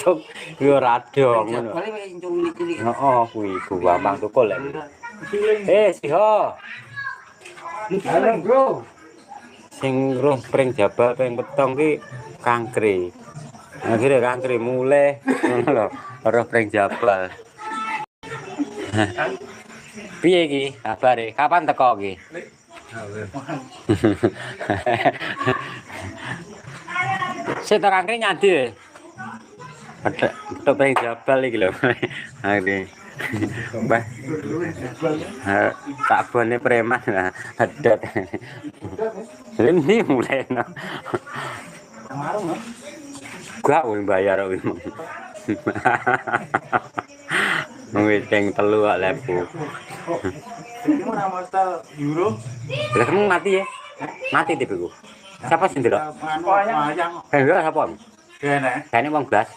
cuk. Yo rado ngono. Balik pakai cilik-cilik. Heeh, kuwi gampang tukul lek. Siho. Halo, Bro. Sing roh pring jabal pring petong ki kangkri. Akhire kangkri mulai ngono lho, roh pring jabal. Piye iki kabare? Kapan teko iki? Sing tok kangkri nyadi. Betok pring jabal iki lho. Akhire Mbah. Tak bone preman lah, adat. Ini mulai no. Gak wong bayar kuwi. Ngwiteng telu kok lebu. Ini mau modal euro. Lah kamu mati ya? Mati tipiku. Siapa sing ndelok? Wayang. Enggak sapa? Kene. Kene wong blas.